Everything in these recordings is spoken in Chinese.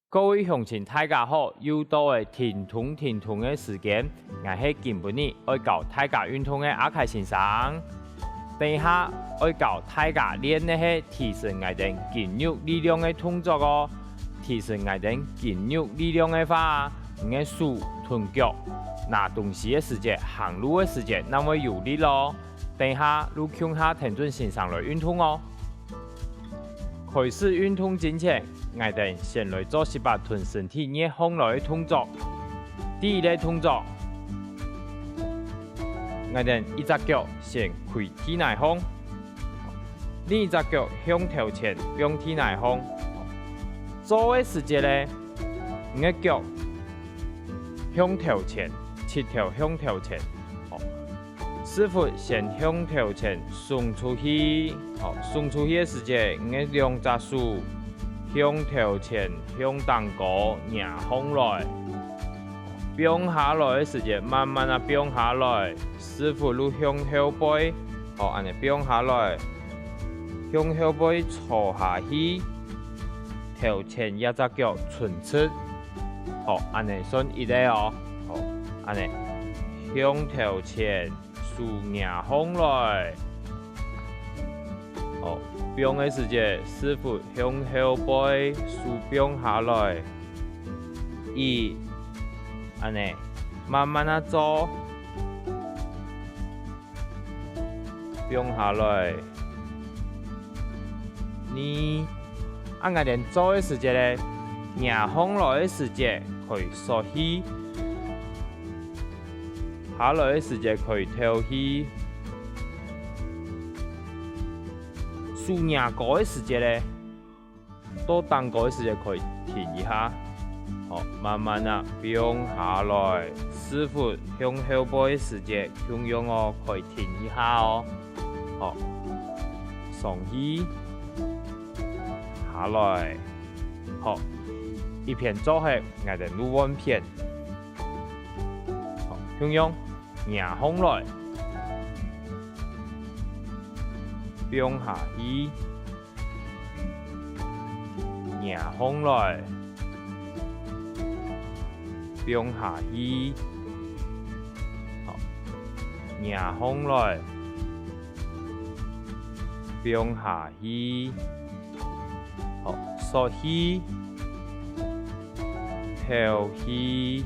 各位鄉親大家好，又到了停通的時間，我是今晡日愛教大家運動的阿凱先生。等一下愛教大家練的是提升我哋肌肉力量的動作哦。提升我哋肌肉力量的話，我手臀腳拿東西的時間、行路的時間那麼有力咯。等一下路向下停頓先生來運動哦。開始運動之前，我哋先來做18臀身體熱烘來的動作。第一個動作，我哋一隻腳先開體內烘，另一隻腳向頭前用體內烘。做的時間呢，我嘅腳向頭前，7條向頭前。師傅先向頭前送出去，送出去的時間，我兩隻手向頭前向當高壓烘來，變下來的時間慢慢啊變下來，師傅路向後背，安尼變下來，向後背坐下去，頭前一隻腳伸出，安尼算一個哦，安尼向頭前。數壓烘來，變的時間，師傅向後背數變下來，安尼慢慢啊做，變下來，我哋做的時間咧，壓烘來的時間可以縮起。下來的時間可以跳起，數壓高的時間呢，到當高的時間可以停一下，慢慢啊變下來，師傅向後背的時間向用哦，可以停一下哦，上去下來，一片做下，我哋錄完片，向用。壓烘來，變下去，壓烘來，變下去，壓烘來，變下去，縮起，跳起。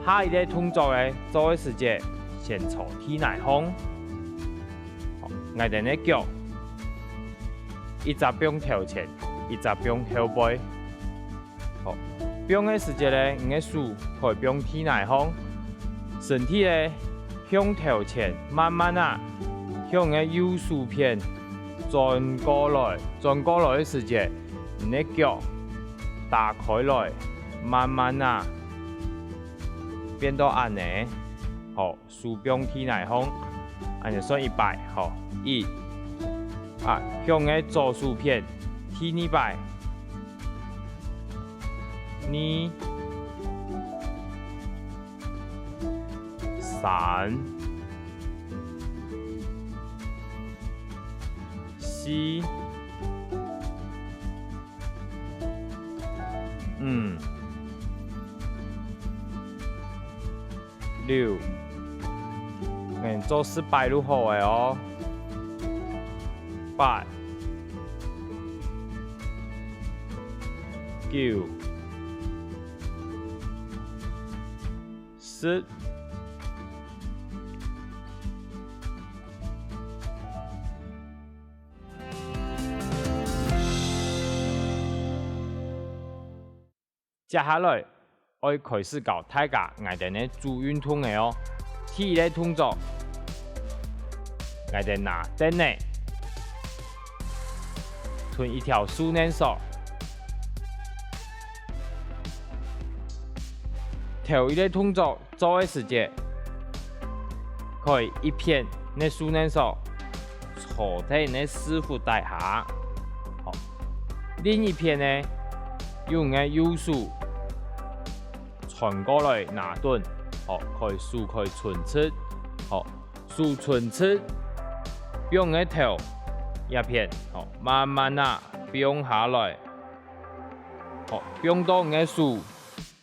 下一個動作咧，做的時間先坐體內烘，我哋嘅腳一隻變頭前，一隻變後背。變的時間咧，我嘅手可以變體內烘，身體咧向頭前，慢慢啊向嘅右手邊轉過來，轉過來的時間，你嘅腳打開來，慢慢啊。變到安尼，手變體內烘，安尼算100，向個左手邊踢200，2、3、4、5、6，做400就好誒哦。8、9、10。接下來。我開始教大家我哋嘅做運動嘅哦。第一個動作，我哋拿凳呢，吞一條樹嫩索。頭一個動作做嘅時間，可以一片嘅樹嫩索坐喺你師傅底下，另一片呢用嘅右手。傳過來拿頓，可以手可以伸出，手伸出，用個頭葉片，吼，慢慢啊變下來，吼，變到你個樹，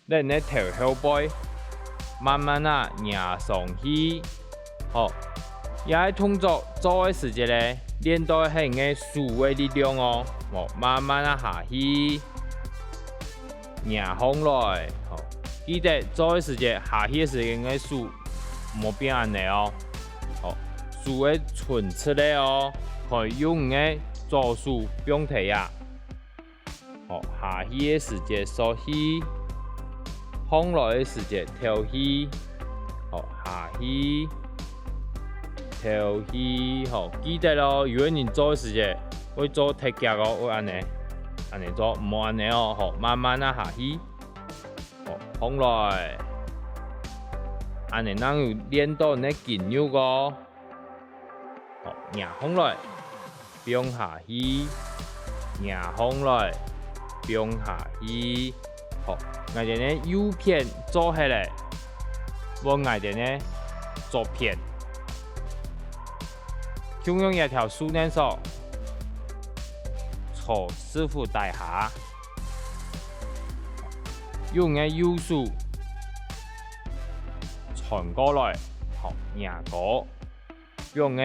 咱個頭後背，慢慢啊壓上去，吼，也個動作做個時節咧，練到係你個樹個力量哦，吼，慢慢啊下去，壓上來，吼，記得做個時節下去時你個樹莫變安尼哦，吼，樹個伸出來哦。可以用個左手變提啊，好下去的時節收起，放落的時節跳起，好下去，跳起，好記得咯。如果你做的時節會做踢腳哦，會安尼做，唔好安尼哦，好慢慢啊下去，好放落來，安尼能有練到你肌肉個，好壓放落來。變下去，壓上來，變下去，好，我哋呢右片做起來，我哋呢左片，就用一條樹根索，從師傅帶下，用個右手傳過來，好壓過，用個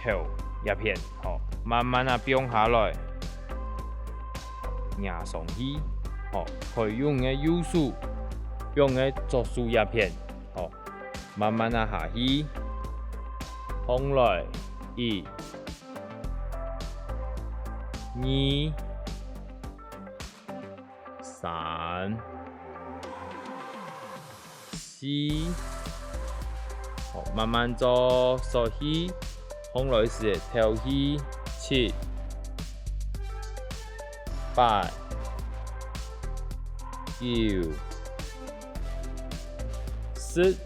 頭一片，好，慢慢啊變下來，壓上去，好，可以用個右手，用個左手一片，好，慢慢啊下去，放來1、2、3、4，好，慢慢做收起。放落時跳起7、8、9、10。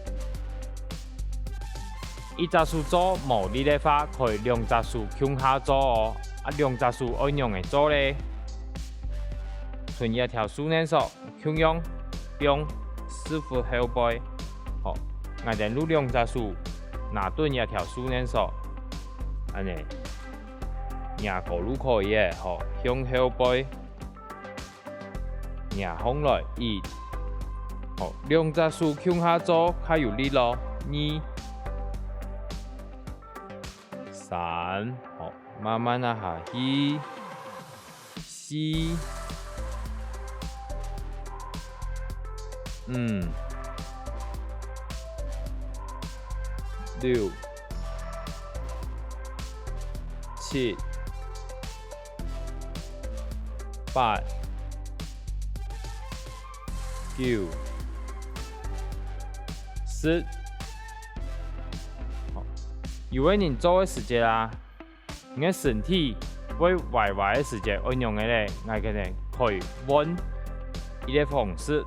一隻樹做無力的話，可以兩隻樹向下做哦。兩隻樹按樣的做咧，存一條樹根索，向樣變師傅後背。好，我哋錄兩隻樹，拿頓一條樹根索。安尼，壓過都可以嘅，吼，向後背，壓上來1，好，兩隻手向下做，較有力咯。2、3，好，慢慢啊下去。4、5、6、7、8、9、10。好，因為你做的時間啊，你的身體會歪歪的時間，按用的咧，我可能可以彎一個方式，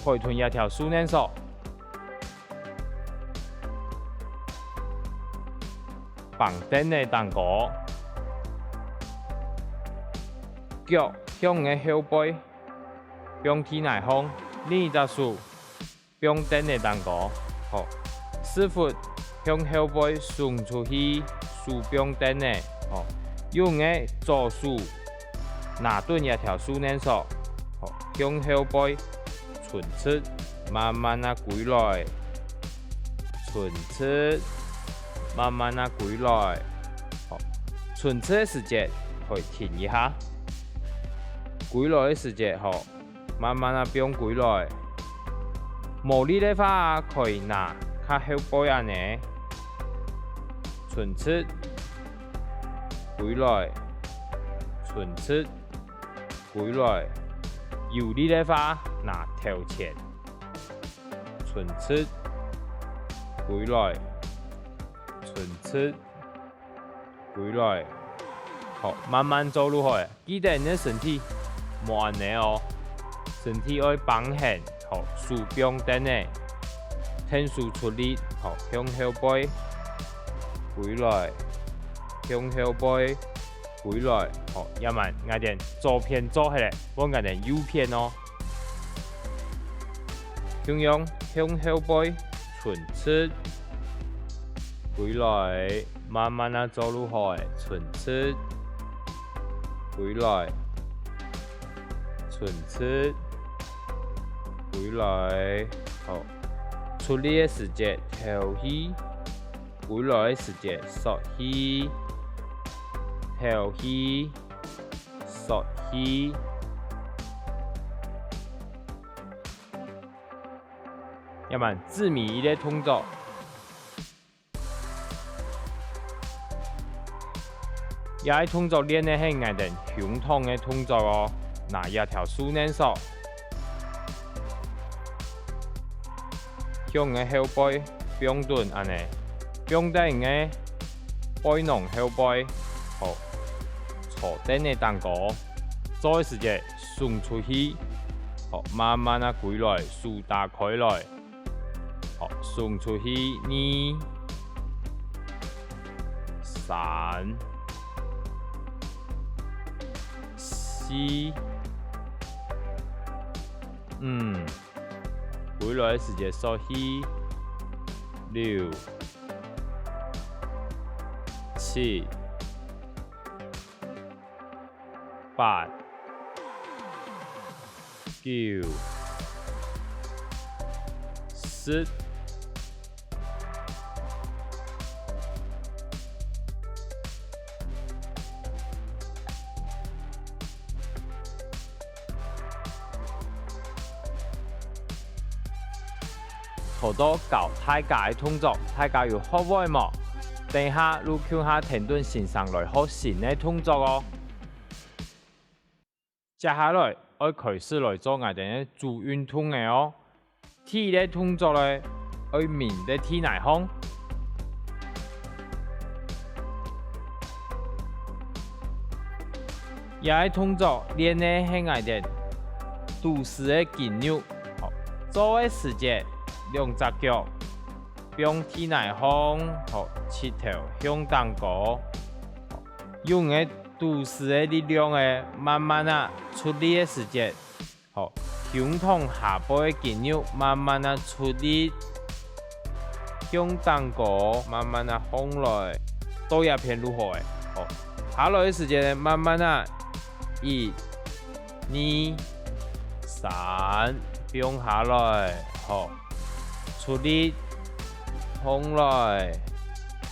可以吞一條樹根索。綁頂的蛋糕，腳向個後背，向體內方，另一隻手綁頂的蛋糕，好，師傅向後背伸出去，手綁頂的，好，用個左手拿頓一條樹根索，好，向後背伸出，慢慢啊歸來，伸出。慢慢啊歸來，好，伸出的時節可以停一下，歸來的時節好，慢慢啊變歸來。無力的話可以拿較後背安尼，伸出歸來，伸出歸來。有力的話拿頭前，伸出歸來。伸出歸來，好，慢慢做落去。記得你的身體莫安尼哦，身體要平衡，好，手柄頂的，天數出力，好，向後背歸來，向後背歸來，好，要慢，我哋左片做起來，我哋右片哦，向後背純吃，回來慢慢啊走路好誒，純吃，回來，純吃，回來，好，出力的時節頭起，回來的時節縮起，頭起，縮起。要麼字謎一類動作，也動作練的係硬定相同的動作哦。那一條數能數，向個後背標準安尼，標準個背囊後背，好，坐墊的蛋糕，做的時間送出去，好，慢慢啊歸來，樹打開來。好，送出去2、3、4，回來的時間數起6、7、8、9、10。好多教大家的動作，大家有學會冇？等下錄橋下停頓線上來學新的動作哦。接下來我開始來做我哋嘅主運動嘅哦。第一個動作咧，我面的體內風。也個動作練嘅係我哋肚子嘅肌肉，好，做嘅時間。兩隻腳向體內方，好，膝頭向襠高，用個肚子的力量誒，慢慢啊出力的時間，好，胸膛下背的肌肉慢慢啊出力，向襠高，慢慢啊放來，都一片如何誒，好，下來的時間慢慢啊1、2、3，放下來，好。出力，放來，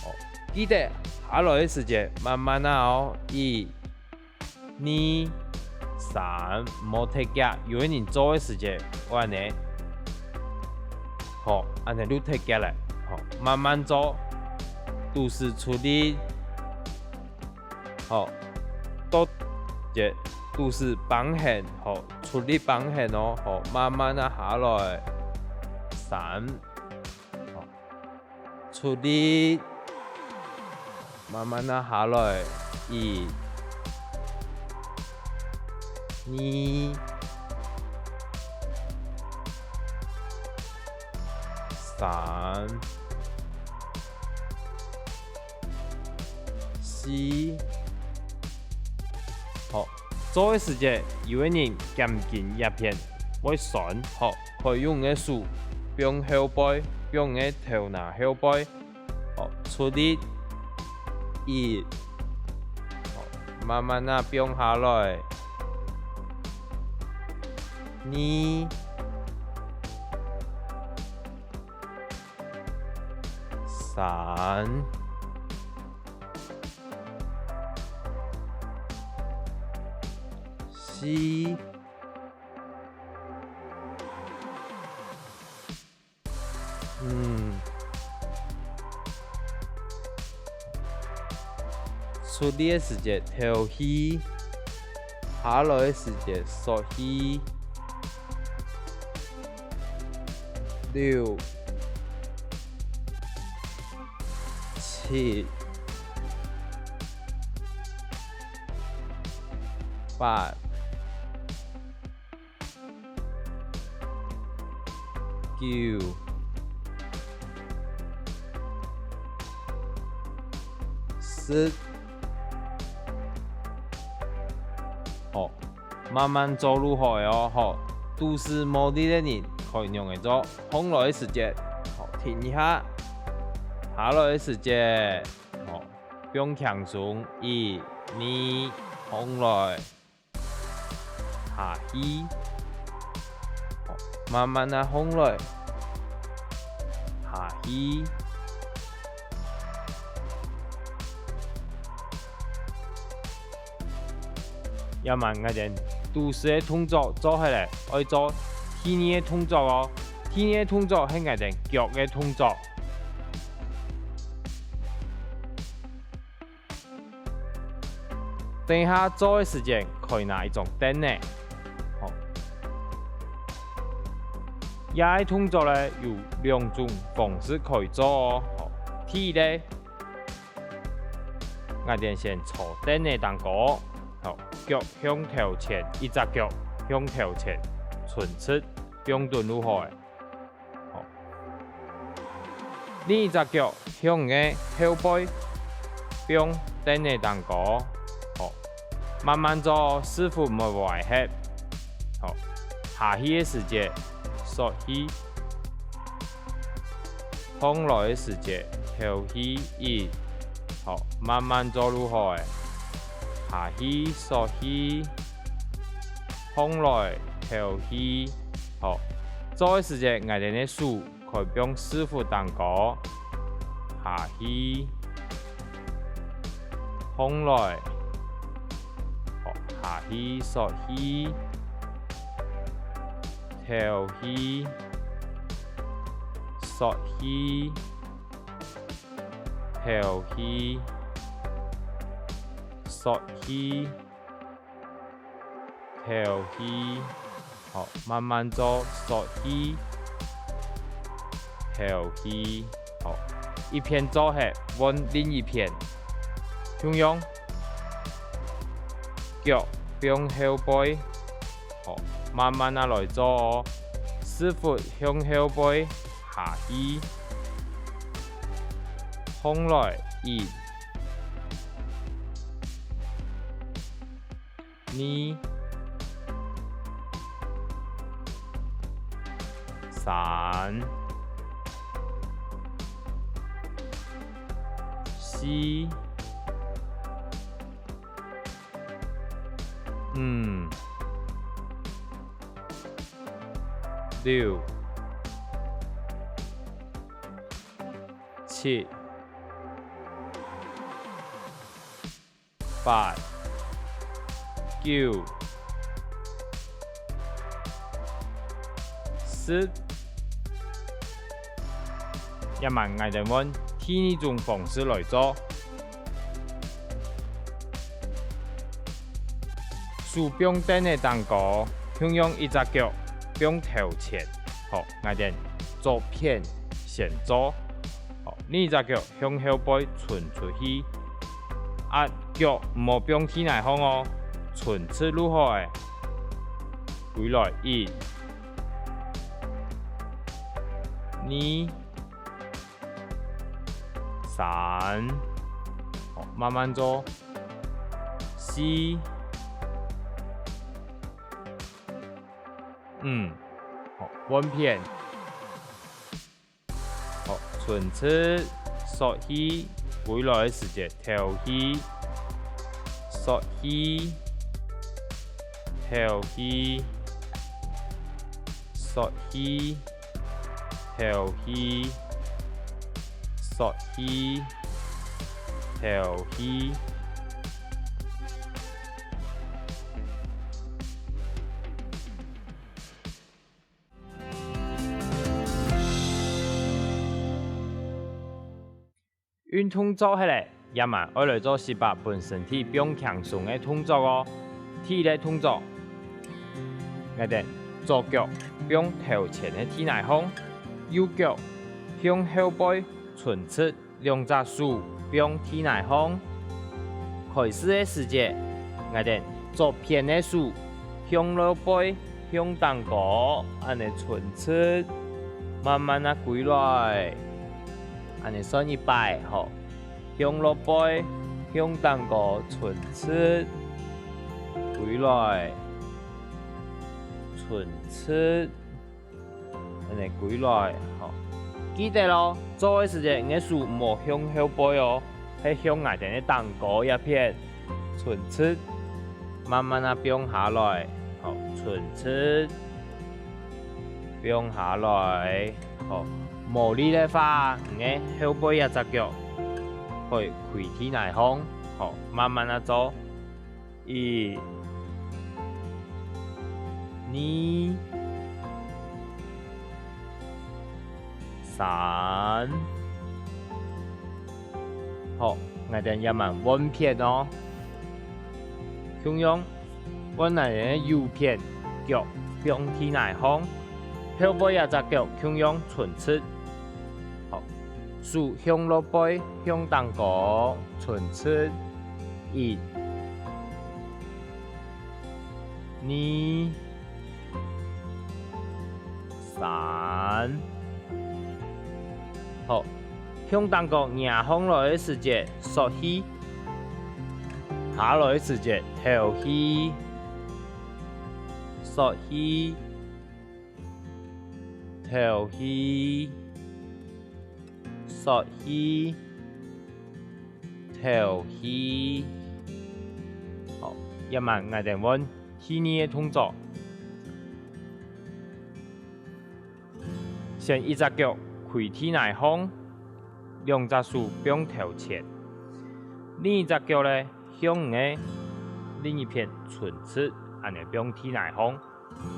哦，記得下來的時間慢慢啊哦，1、2、3，莫太急，有個人做的時間，我安尼，好，安尼都太急了，好，慢慢做，肚子出力，好，多隻肚子綁緊，好，出力綁緊哦，好，慢慢啊下來。3，好，出力，慢慢的下來，1、2、3、4，好，做的時間有個人減緊一片，會酸，好，可以用個手。用後背，用個頭拿後背，好，出力1，好，慢慢啊放下來2、3、4。出力的時間頭起，下來的時間縮起6、7、8、9、10。好，慢慢走路好哦，好，都是冇力的人可以用來做，放來的時間，好，停一下，下來的時節，哦，不用輕鬆，1、2，放來，下去，哦，慢慢的放來，下去。要慢個點，都市的動作做起來，愛做體內的動作哦。體內的動作係個點腳的動作。等下做的時間可以拿一種燈呢。好，也的動作呢有兩種方式可以做哦。好，第一呢，我哋先坐燈的當個。好，腳向頭前，一隻腳向頭前，唇切，標準如何？好，另一隻腳向嘅後背，標準嘅動作。好，慢慢做，師傅唔會違協。好，下去嘅時節，縮起，放落嘅時節，頭起一。好，慢慢做如何？下去，縮起，放來，頭起，好。做的時間，我哋嘅手可以用師傅當個，下去，放來，好，下去，縮起，頭起，縮起，頭起。縮起，頭起，好，慢慢做，縮起，頭起，好，一片做下，換另一片，同樣，腳向後背，好，慢慢啊來做哦，師傅向後背下去，放來1、2、3、4、5、6、7、8、9、10，一萬我哋揾第二種方式來做，手柄燈的當個，向用一隻腳向頭前，好，我哋左片先做，好，另一隻腳向後背傳出去，啊，腳唔好用起來放哦。唇切如何？回來1、2、3，好，慢慢做。4、5，好，穩片。好，唇切，縮起，回來的時間，頭起，縮起。頭起，縮起，頭起，縮起，頭起。運動做起來，也嘛愛來做18分身體不用輕鬆的動作哦。第一個動作。我哋左腳向頭前的體內放，右腳向後背唇切，兩隻手向體內放。開始的時節，我哋左邊的手向後背向當個，安尼唇切，慢慢啊歸來，安尼算一擺，好，向後背向當個唇切，歸來。唇切，安尼歸來，吼，記得咯，做誒時陣，個樹莫向後背哦，係向外邊個蛋糕一片，唇齒慢慢啊變下來，好，唇齒變下來，好，無力的話，個後背一隻腳會開天來風，好，慢慢啊做，一、二、三，好，我哋一慢穩片哦，向用穩嚟嘅右片腳向天來風，後背一隻腳向用唇齒，好，樹向落背向蛋糕，唇齒，一、二、三。好，向蛋糕壓風落嘅時節，縮起；下落嘅時節，頭起；縮起，頭起；縮起，頭起。好，一慢我哋揾第二個動作，先一隻腳。開天來風，兩隻手並頭前，另一隻腳咧向嘅另一片唇齒，安尼並天來風。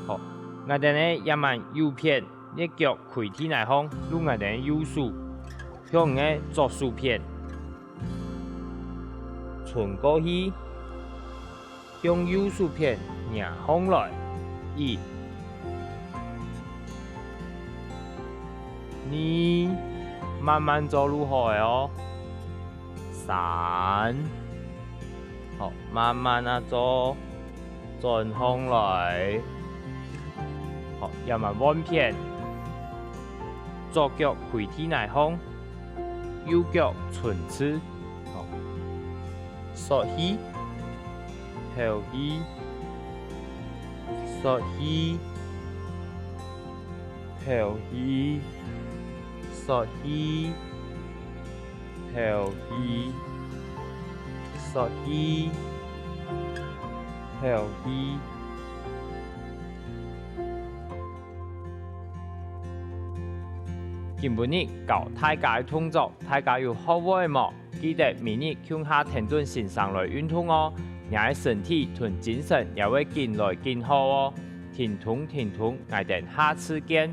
好，我哋咧一慢右片，一腳開天來風，用我哋右手向嘅左手片，唇過去，向右手片壓風來，一。你慢慢做入海哦，三，好，慢慢啊做，轉風來，好，要慢穩片，左腳開天來風，右腳唇齒，好，縮起，頭起，縮起，頭起。縮起，頭起，縮起，頭起。今日教大家嘅動作，大家有學會冇？記得明日向下停頓線上來運動哦，讓身體同精神也會更來更好哦。停頓，我哋下次見。